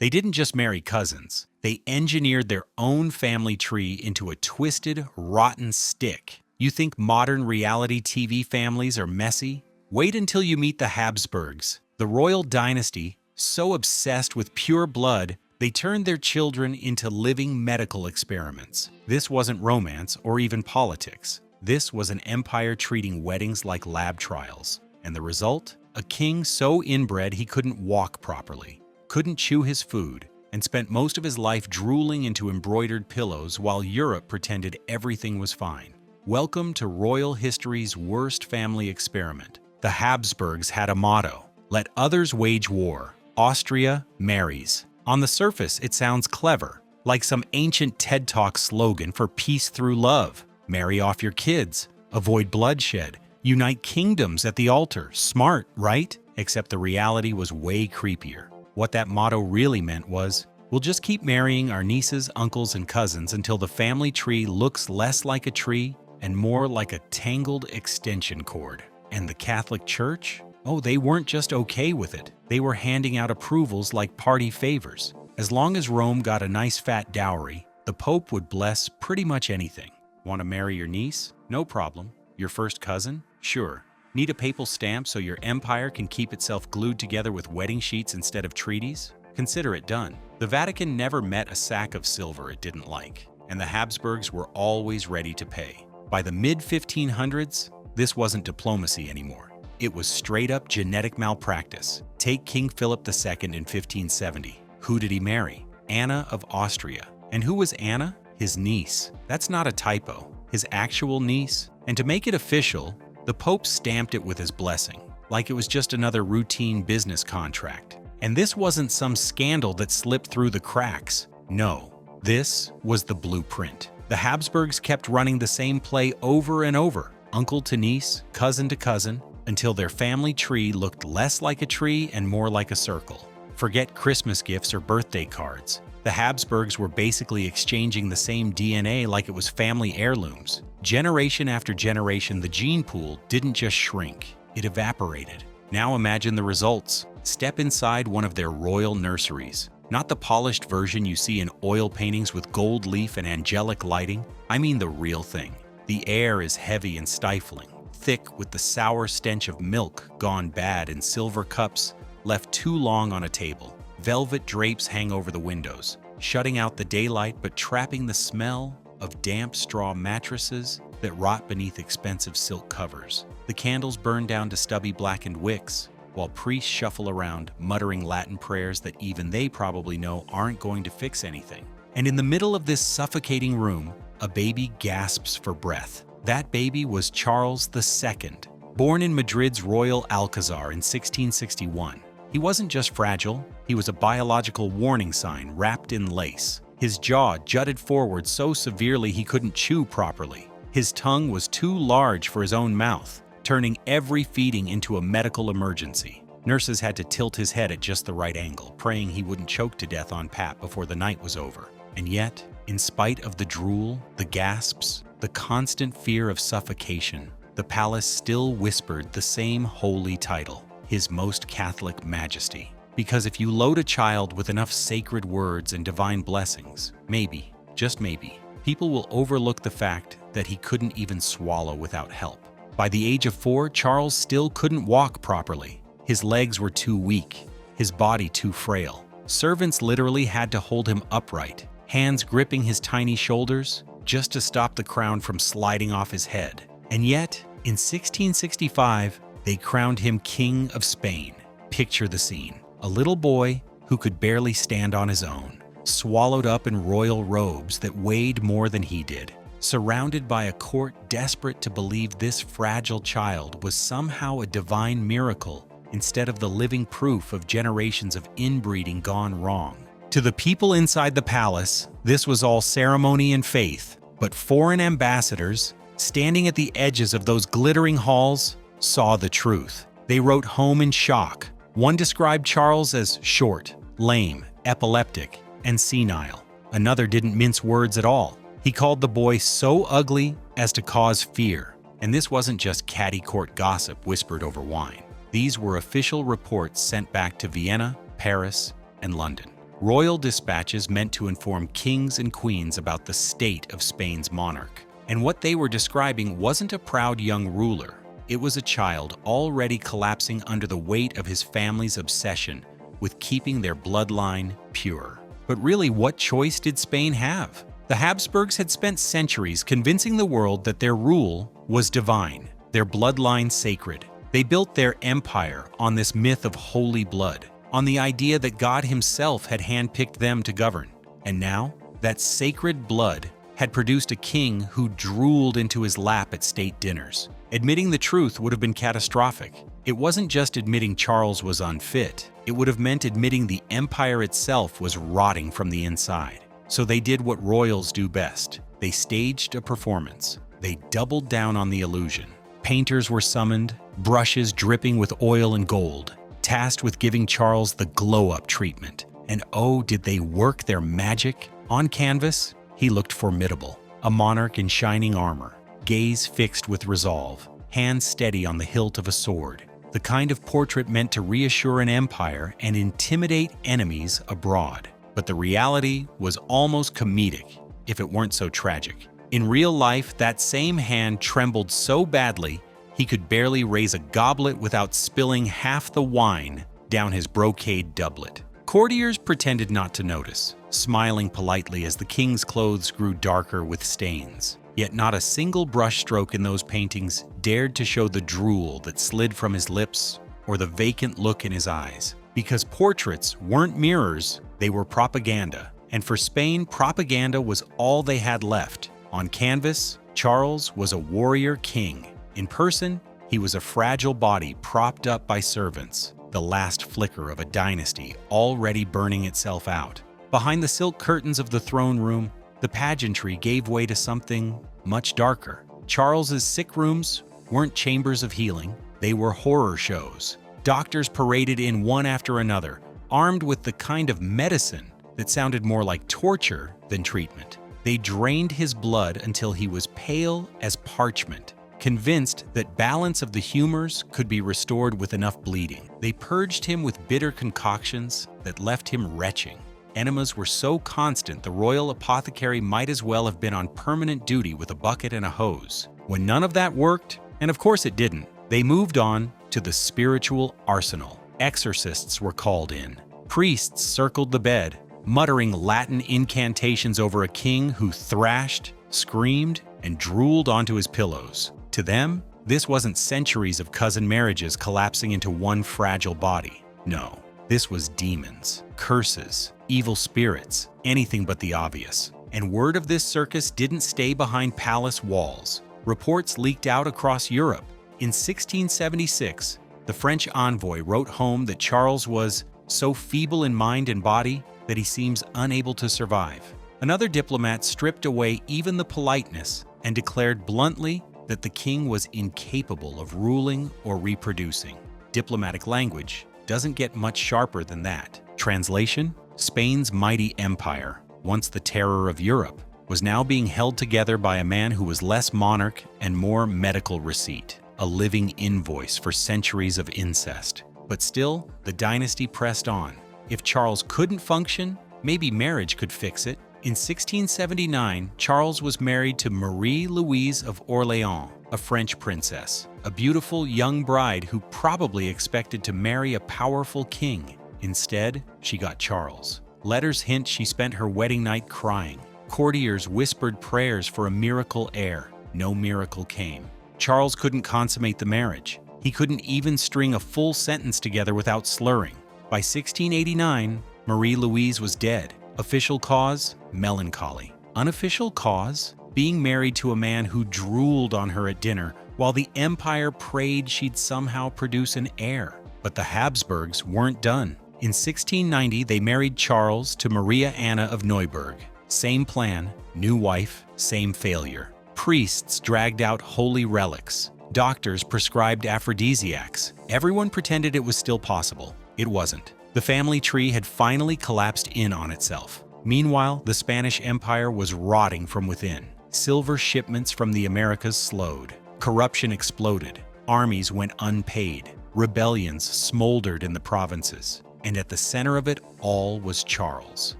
They didn't just marry cousins. They engineered their own family tree into a twisted, rotten stick. You think modern reality TV families are messy? Wait until you meet the Habsburgs, the royal dynasty, so obsessed with pure blood, they turned their children into living medical experiments. This wasn't romance or even politics. This was an empire treating weddings like lab trials. And the result? A king so inbred he couldn't walk properly, couldn't chew his food, and spent most of his life drooling into embroidered pillows while Europe pretended everything was fine. Welcome to royal history's worst family experiment. The Habsburgs had a motto: let others wage war. Austria marries. On the surface, it sounds clever, like some ancient TED Talk slogan for peace through love. Marry off your kids, avoid bloodshed, unite kingdoms at the altar. Smart, right? Except the reality was way creepier. What that motto really meant was, we'll just keep marrying our nieces, uncles, and cousins until the family tree looks less like a tree and more like a tangled extension cord. And the Catholic Church? Oh, they weren't just okay with it. They were handing out approvals like party favors. As long as Rome got a nice fat dowry, the Pope would bless pretty much anything. Want to marry your niece? No problem. Your first cousin? Sure. Need a papal stamp so your empire can keep itself glued together with wedding sheets instead of treaties? Consider it done. The Vatican never met a sack of silver it didn't like, and the Habsburgs were always ready to pay. By the mid-1500s, this wasn't diplomacy anymore. It was straight-up genetic malpractice. Take King Philip II in 1570. Who did he marry? Anna of Austria. And who was Anna? His niece. That's not a typo. His actual niece. And to make it official, the Pope stamped it with his blessing, like it was just another routine business contract. And this wasn't some scandal that slipped through the cracks. No, this was the blueprint. The Habsburgs kept running the same play over and over, uncle to niece, cousin to cousin, until their family tree looked less like a tree and more like a circle. Forget Christmas gifts or birthday cards. The Habsburgs were basically exchanging the same DNA like it was family heirlooms. Generation after generation, the gene pool didn't just shrink, it evaporated. Now imagine the results. Step inside one of their royal nurseries. Not the polished version you see in oil paintings with gold leaf and angelic lighting. I mean the real thing. The air is heavy and stifling, thick with the sour stench of milk gone bad in silver cups left too long on a table. Velvet drapes hang over the windows, shutting out the daylight but trapping the smell of damp straw mattresses that rot beneath expensive silk covers. The candles burn down to stubby blackened wicks, while priests shuffle around, muttering Latin prayers that even they probably know aren't going to fix anything. And in the middle of this suffocating room, a baby gasps for breath. That baby was Charles II, born in Madrid's Royal Alcazar in 1661. He wasn't just fragile, he was a biological warning sign wrapped in lace. His jaw jutted forward so severely he couldn't chew properly. His tongue was too large for his own mouth, turning every feeding into a medical emergency. Nurses had to tilt his head at just the right angle, praying he wouldn't choke to death on pap before the night was over. And yet, in spite of the drool, the gasps, the constant fear of suffocation, the palace still whispered the same holy title, His Most Catholic Majesty. Because if you load a child with enough sacred words and divine blessings, maybe, just maybe, people will overlook the fact that he couldn't even swallow without help. By the age of 4, Charles still couldn't walk properly. His legs were too weak, his body too frail. Servants literally had to hold him upright, hands gripping his tiny shoulders, just to stop the crown from sliding off his head. And yet, in 1665, they crowned him King of Spain. Picture the scene. A little boy who could barely stand on his own, swallowed up in royal robes that weighed more than he did, surrounded by a court desperate to believe this fragile child was somehow a divine miracle instead of the living proof of generations of inbreeding gone wrong. To the people inside the palace, this was all ceremony and faith, but foreign ambassadors, standing at the edges of those glittering halls, saw the truth. They wrote home in shock. One described Charles as short, lame, epileptic, and senile. Another didn't mince words at all. He called the boy so ugly as to cause fear. And this wasn't just catty court gossip whispered over wine. These were official reports sent back to Vienna, Paris, and London. royal dispatches meant to inform kings and queens about the state of Spain's monarch. And what they were describing wasn't a proud young ruler. It was a child already collapsing under the weight of his family's obsession with keeping their bloodline pure. But really, what choice did Spain have? The Habsburgs had spent centuries convincing the world that their rule was divine, their bloodline sacred. They built their empire on this myth of holy blood, on the idea that God himself had handpicked them to govern. And now, that sacred blood had produced a king who drooled into his lap at state dinners. Admitting the truth would have been catastrophic. It wasn't just admitting Charles was unfit, it would have meant admitting the empire itself was rotting from the inside. So they did what royals do best. They staged a performance. They doubled down on the illusion. Painters were summoned, brushes dripping with oil and gold, tasked with giving Charles the glow-up treatment. And oh, did they work their magic? On canvas, he looked formidable, a monarch in shining armor, gaze fixed with resolve, hands steady on the hilt of a sword, the kind of portrait meant to reassure an empire and intimidate enemies abroad. But the reality was almost comedic, if it weren't so tragic. In real life, that same hand trembled so badly he could barely raise a goblet without spilling half the wine down his brocade doublet. Courtiers pretended not to notice, smiling politely as the king's clothes grew darker with stains. Yet not a single brushstroke in those paintings dared to show the drool that slid from his lips or the vacant look in his eyes. Because portraits weren't mirrors, they were propaganda. And for Spain, propaganda was all they had left. On canvas, Charles was a warrior king. In person, he was a fragile body propped up by servants, the last flicker of a dynasty already burning itself out. Behind the silk curtains of the throne room, the pageantry gave way to something much darker. Charles's sick rooms weren't chambers of healing, they were horror shows. Doctors paraded in one after another, armed with the kind of medicine that sounded more like torture than treatment. They drained his blood until he was pale as parchment, convinced that balance of the humors could be restored with enough bleeding. They purged him with bitter concoctions that left him retching. Enemas were so constant the royal apothecary might as well have been on permanent duty with a bucket and a hose. When none of that worked, and of course it didn't, they moved on to the spiritual arsenal. Exorcists were called in. Priests circled the bed, muttering Latin incantations over a king who thrashed, screamed, and drooled onto his pillows. To them, this wasn't centuries of cousin marriages collapsing into one fragile body. No, this was demons, curses, evil spirits, anything but the obvious. And word of this circus didn't stay behind palace walls. Reports leaked out across Europe. In 1676, the French envoy wrote home that Charles was so feeble in mind and body that he seems unable to survive. Another diplomat stripped away even the politeness and declared bluntly that the king was incapable of ruling or reproducing. Diplomatic language doesn't get much sharper than that. Translation: Spain's mighty empire, once the terror of Europe, was now being held together by a man who was less monarch and more medical receipt, a living invoice for centuries of incest. But still, the dynasty pressed on. If Charles couldn't function, maybe marriage could fix it. In 1679, Charles was married to Marie-Louise of Orléans, a French princess, a beautiful young bride who probably expected to marry a powerful king. Instead, she got Charles. Letters hint she spent her wedding night crying. Courtiers whispered prayers for a miracle heir. No miracle came. Charles couldn't consummate the marriage. He couldn't even string a full sentence together without slurring. By 1689, Marie-Louise was dead. Official cause? Melancholy. Unofficial cause? Being married to a man who drooled on her at dinner while the empire prayed she'd somehow produce an heir. But the Habsburgs weren't done. In 1690, they married Charles to Maria Anna of Neuburg. Same plan, new wife, same failure. Priests dragged out holy relics. Doctors prescribed aphrodisiacs. Everyone pretended it was still possible. It wasn't. The family tree had finally collapsed in on itself. Meanwhile, the Spanish Empire was rotting from within. Silver shipments from the Americas slowed. Corruption exploded. Armies went unpaid. Rebellions smoldered in the provinces. And at the center of it all was Charles,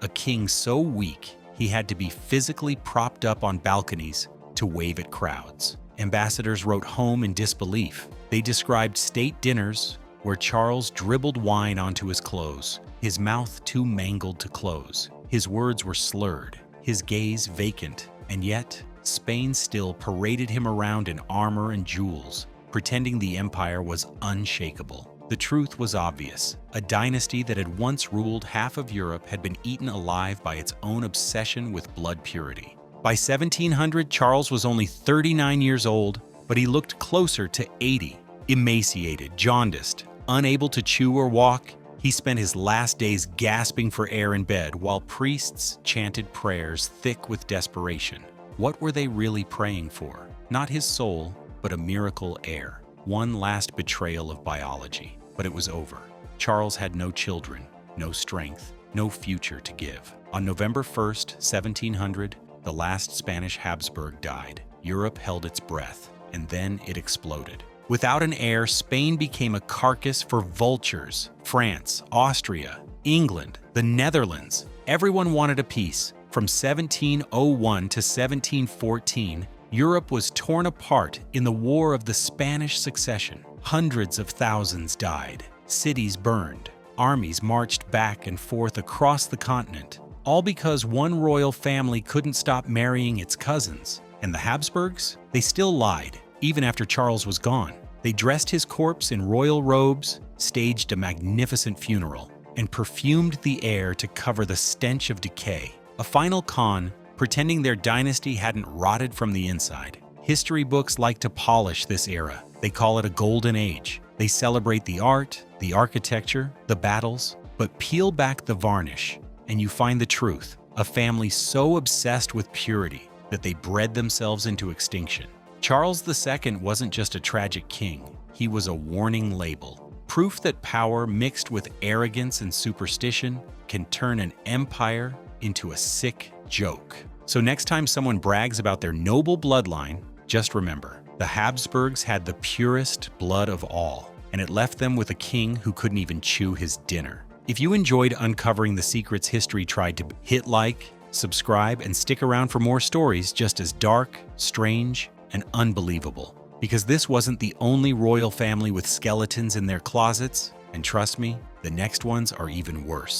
a king so weak he had to be physically propped up on balconies to wave at crowds. Ambassadors wrote home in disbelief. They described state dinners where Charles dribbled wine onto his clothes, his mouth too mangled to close. His words were slurred, his gaze vacant, and yet Spain still paraded him around in armor and jewels, pretending the empire was unshakable. The truth was obvious. A dynasty that had once ruled half of Europe had been eaten alive by its own obsession with blood purity. By 1700, Charles was only 39 years old, but he looked closer to 80. Emaciated, jaundiced, unable to chew or walk, he spent his last days gasping for air in bed while priests chanted prayers thick with desperation. What were they really praying for? Not his soul, but a miracle heir. One last betrayal of biology. But it was over. Charles had no children, no strength, no future to give. On November 1st, 1700, the last Spanish Habsburg died. Europe held its breath, and then it exploded. Without an heir, Spain became a carcass for vultures. France, Austria, England, the Netherlands, everyone wanted a piece. From 1701 to 1714, Europe was torn apart in the War of the Spanish Succession. Hundreds of thousands died, cities burned, armies marched back and forth across the continent, all because one royal family couldn't stop marrying its cousins. And the Habsburgs? They still lied, even after Charles was gone. They dressed his corpse in royal robes, staged a magnificent funeral, and perfumed the air to cover the stench of decay. A final con, pretending their dynasty hadn't rotted from the inside. History books like to polish this era. They call it a golden age. They celebrate the art, the architecture, the battles, but peel back the varnish, and you find the truth. A family so obsessed with purity that they bred themselves into extinction. Charles II wasn't just a tragic king. He was a warning label. Proof that power mixed with arrogance and superstition can turn an empire into a sick joke. So next time someone brags about their noble bloodline, just remember, the Habsburgs had the purest blood of all, and it left them with a king who couldn't even chew his dinner. If you enjoyed uncovering the secrets history tried to hit like, subscribe, and stick around for more stories just as dark, strange, and unbelievable. Because this wasn't the only royal family with skeletons in their closets, and trust me, the next ones are even worse.